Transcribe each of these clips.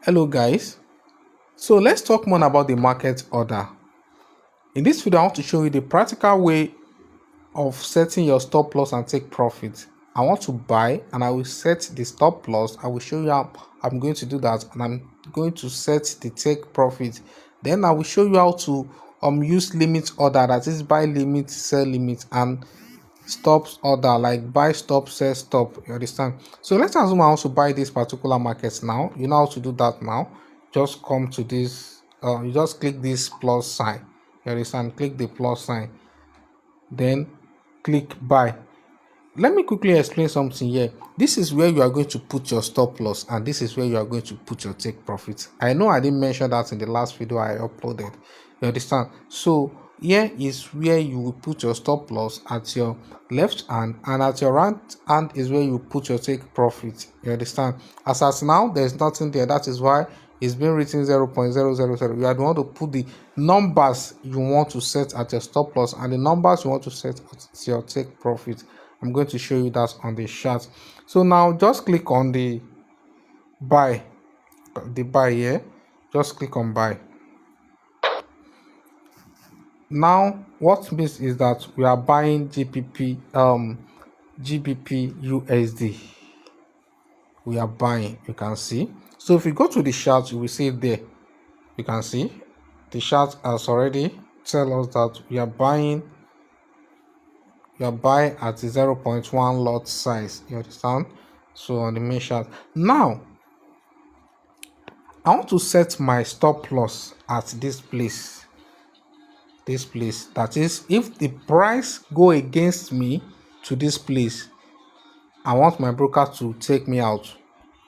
Hello guys, so let's talk more about the market order. In this video I want to show you the practical way of setting your stop loss and take profit. I want to buy and I will set the stop loss. I will show you how I'm going to do that, and I'm going to set the take profit. Then I will show you how to use limit order, that is buy limit, sell limit, and stops order like buy stop, sell stop. You understand? So let's assume I want to buy this particular market now. You know how to do that now. Just come to this, you just click this plus sign. You understand? Click the plus sign, then click buy. Let me quickly explain something here. This is where you are going to put your stop loss, and this is where you are going to put your take profit. I know I didn't mention that in the last video I uploaded. You understand? So here is where you will put your stop loss at your left hand, and at your right hand is where you put your take profit. You understand? As at now, there's nothing there. That is why it's been written 0.000. You are the one to put the numbers you want to set at your stop loss and the numbers you want to set at your take profit. I'm going to show you that on the chart. So now just click on the buy here. Just click on buy. Now what means is that we are buying GBP USD. We are buying, you can see. So if you go to the chart, you will see it there. You can see the chart has already tell us that we are buying at 0.1 lot size. You understand? So on the main chart now, I want to set my stop loss at this place. That is, if the price go against me to this place, I want my broker to take me out.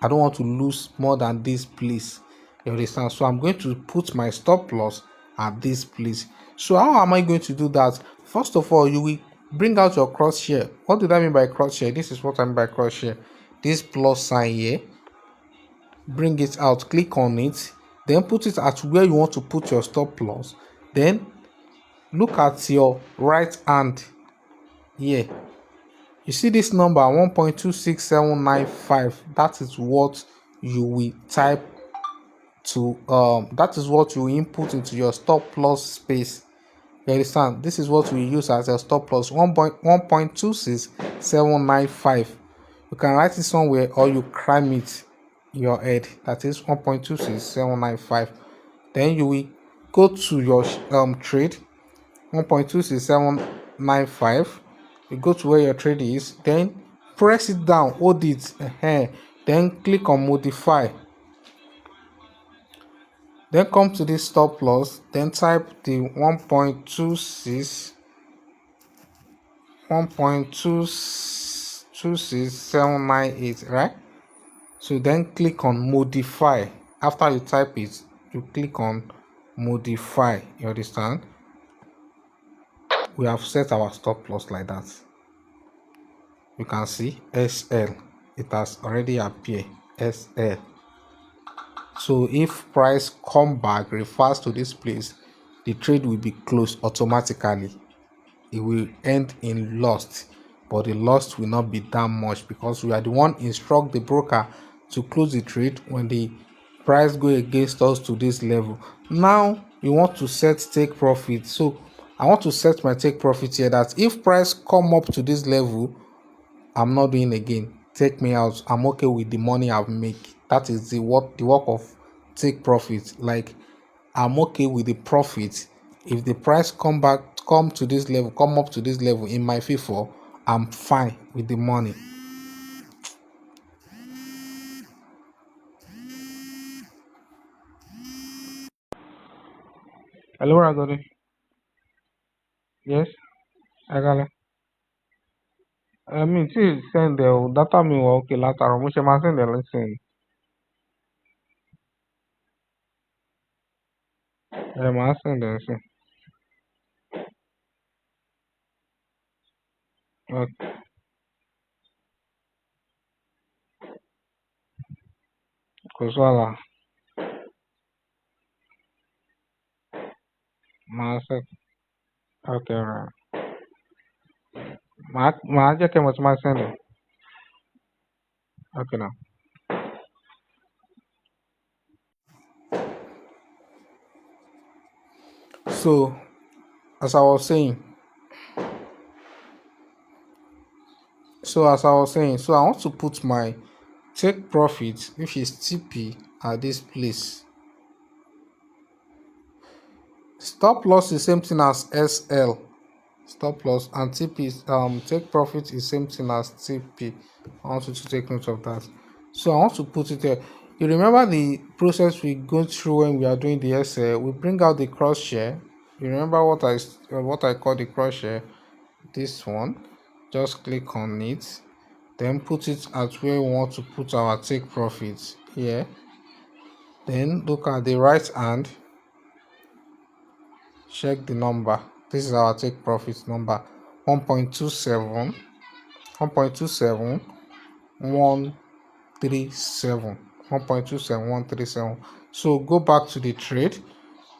I don't want to lose more than this place. You understand? So I'm going to put my stop loss at this place. So how am I going to do that? First of all, you will bring out your crosshair. What did I mean by crosshair? This is what I mean by crosshair. This plus sign here, bring it out, click on it, then put it at where you want to put your stop loss. Then look at your right hand here. You see this number 1.26795. That is what you will type to that is what you input into your stop loss space. You understand? This is what we use as a stop loss, 1.26795. You can write it somewhere or you cram it in your head. That is 1.26795. Then you will go to your trade 1.26795. You go to where your trade is, then press it down, hold it, then click on modify, then come to this stop loss, then type the 1.26798, right? So then click on modify. After you type it, you click on modify. You understand? We have set our stop loss like that. You can see SL, it has already appeared, SL. So if price come back, refers to this place, the trade will be closed automatically. It will end in loss, but the loss will not be that much because we are the one instruct the broker to close the trade when the price go against us to this level. Now you want to set take profit. So I want to set my take profit here, that if price come up to this level, I'm not doing again. Take me out. I'm okay with the money I've made. That is the work of take profit. Like, I'm okay with the profit. If the price come to this level, come up to this level in my favor, I'm fine with the money. Hello, Ragodi. Yes, I got it. I mean, see, send the data me okay later. I'm send the listen. I'm send the listen. Okay, cause wala. Okay, right. Maja ke mas send. Okay now. So as I was saying, so I want to put my take profit, which is TP, at this place. Stop loss is same thing as SL. Stop loss and TP is, take profit is same thing as TP. I want you to take note of that. So I want to put it there. You remember the process we go through when we are doing the SL? We bring out the cross share. You remember what I call the cross share? This one. Just click on it. Then put it at where we want to put our take profit here. Then look at the right hand. Check the number. This is our take profit number, 1.27 1.27137 1.27137. So go back to the trade,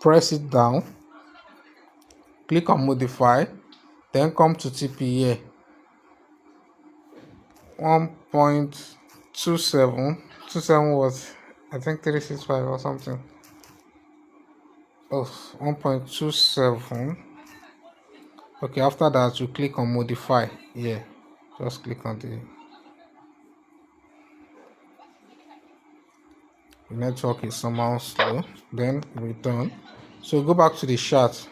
press it down, click on modify, then come to TP here, 1.27 was, I think, 365 or something. 1.27. Okay, after that you click on modify here. Just click on the network is somehow slow. Then return. So go back to the chart.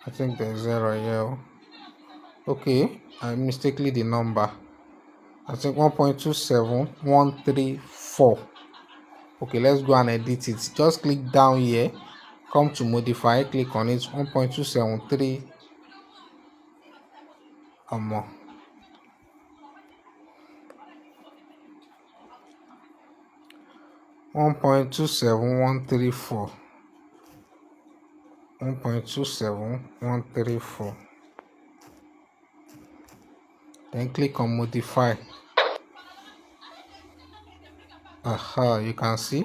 I think there's zero here. Okay, I mistakenly the number. I think 1.27134. Okay, let's go and edit it. Just click down here, come to modify, click on it, 1.273 or more. 1.27134. 1.27134. Then click on modify. You can see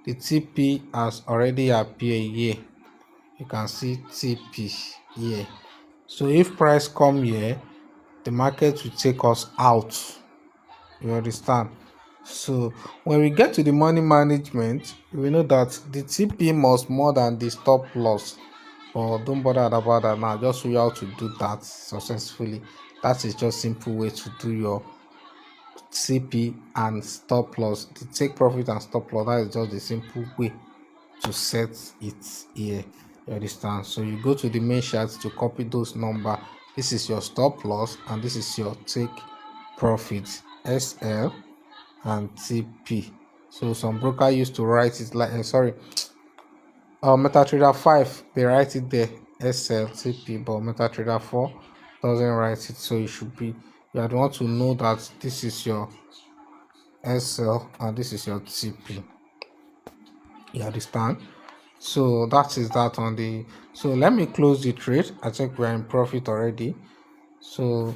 the TP has already appeared here. You can see TP here. So if price come here, the market will take us out. You understand? So when we get to the money management, we know that the TP must more than the stop loss. But don't bother about that now. Just show you how to do that successfully. That is just simple way to do your TP and stop loss. The take profit and stop loss, that is just the simple way to set it here. You understand? So you go to the main chart to copy those number. This is your stop loss and this is your take profit, SL and TP. So some broker used to write it like MetaTrader 5, they write it there, SL, TP, but MetaTrader 4 doesn't write it. So you want to know that this is your SL and this is your TP. You understand? So that is that on the. So let me close the trade. I think we're in profit already. So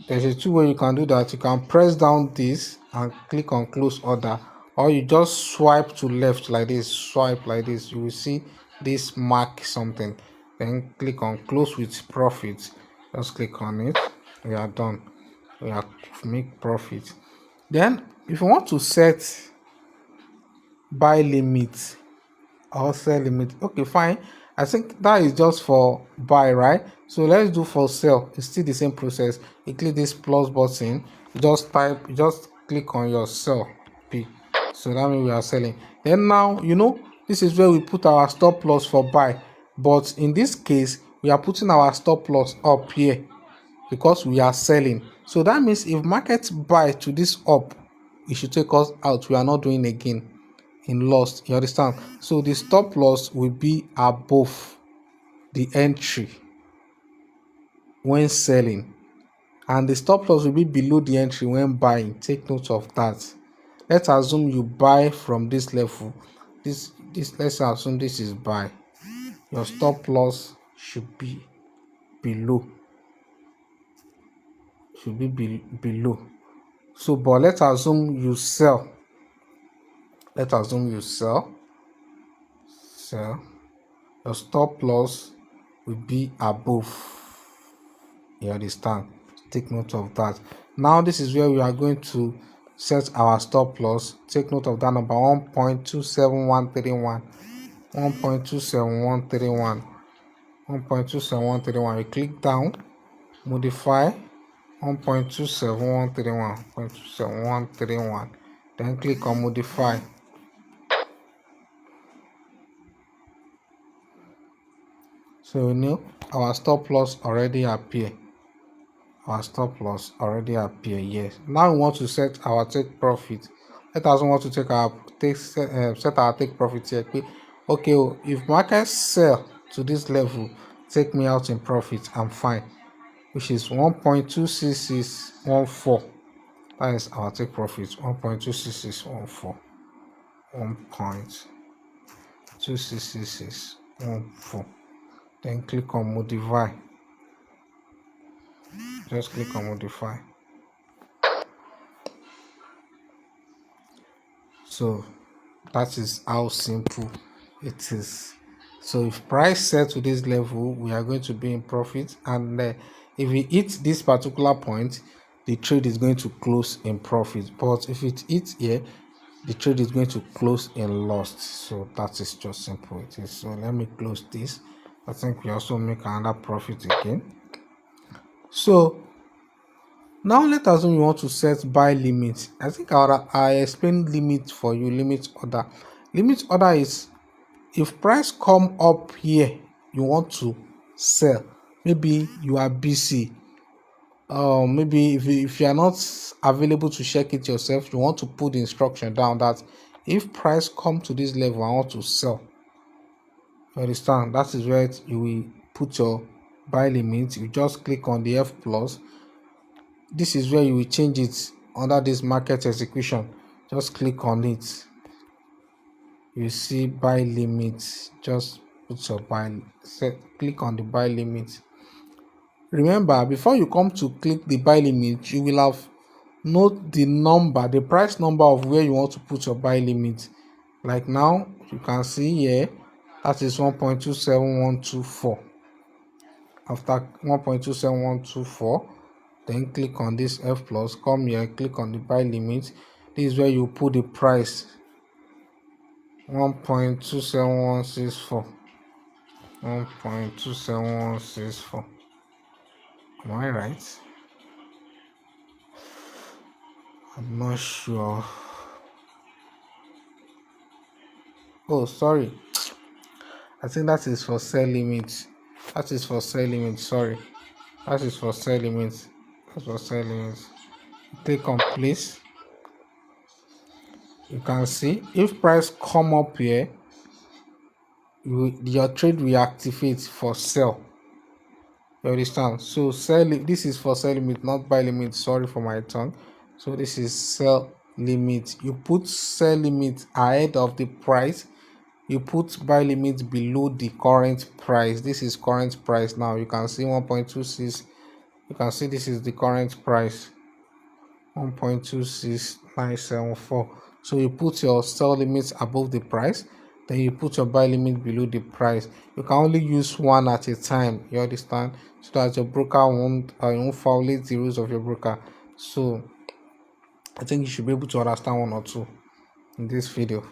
there's a two way you can do that. You can press down this and click on close order, or you just swipe to left like this, swipe like this. You will see this mark something, then click on close with profit. Just click on it. We are done. We are make profit. Then if you want to set buy limit or sell limit, okay, fine. I think that is just for buy, right? So let's do for sell. It's still the same process. You click this plus button, just click on your sell P. So that means we are selling. Then now this is where we put our stop loss for buy, but in this case we are putting our stop loss up here because we are selling. So that means if market buy to this up, it should take us out. We are not doing again in loss. You understand? So the stop loss will be above the entry when selling, and the stop loss will be below the entry when buying. Take note of that. Let's assume you buy from this level. This let's assume this is buy. Your stop loss should be below. Below. So but let's assume you sell. Sell. Your stop loss will be above. You understand? Take note of that. Now this is where we are going to set our stop loss. Take note of that number, 1.27131. 1.27131, 1.27131. You click down, modify 1.27131, 1.27131. Then click on modify. So we know our stop loss already appear. Our stop loss already appear. Yes. Now we want to set our take profit. Let us want to take our set our take profit here. Okay, if market sell to this level, take me out in profit. I'm fine, which is 1.26614. That is our take profit. 1.26614. 1.26614. Then click on modify. Just click on modify. So that is how simple it is. So if price set to this level, we are going to be in profit, and if we hit this particular point, the trade is going to close in profit. But if it hits here, the trade is going to close in loss. So that is just simple it is. So let me close this. I think we also make another profit again. So now let us assume you want to set buy limit. I think I explained limit for you. Limit order. Limit order is if price come up here, you want to sell. Maybe you are busy. Maybe if you are not available to check it yourself, you want to put the instruction down that if price come to this level, I want to sell. You understand? That is where you will put your buy limit. You just click on the F plus. This is where you will change it under this market execution. Just click on it. You see buy limit. Just put your click on the buy limit. Remember, before you come to click the buy limit, you will have note the price number of where you want to put your buy limit. Like now, you can see here, that is 1.27124. After 1.27124, then click on this F plus, come here, click on the buy limit. This is where you put the price 1.27164. 1.27164. Am I right? I'm not sure. Oh, sorry. I think that is for sell limit. That is for sell limit. Sorry. That is for sell limit. That's for sell limit. Click on place. You can see if price come up here, your trade will activate for sell. You understand? So sell, this is for sell limit, not buy limit. Sorry for my tongue. So this is sell limit. You put sell limit ahead of the price. You put buy limit below the current price. This is current price now. You can see 1.26. You can see this is the current price, 1.26974. So you put your sell limit above the price, then you put your buy limit below the price. You can only use one at a time. You understand? So that your broker won't violate the rules of your broker. So I think you should be able to understand one or two in this video.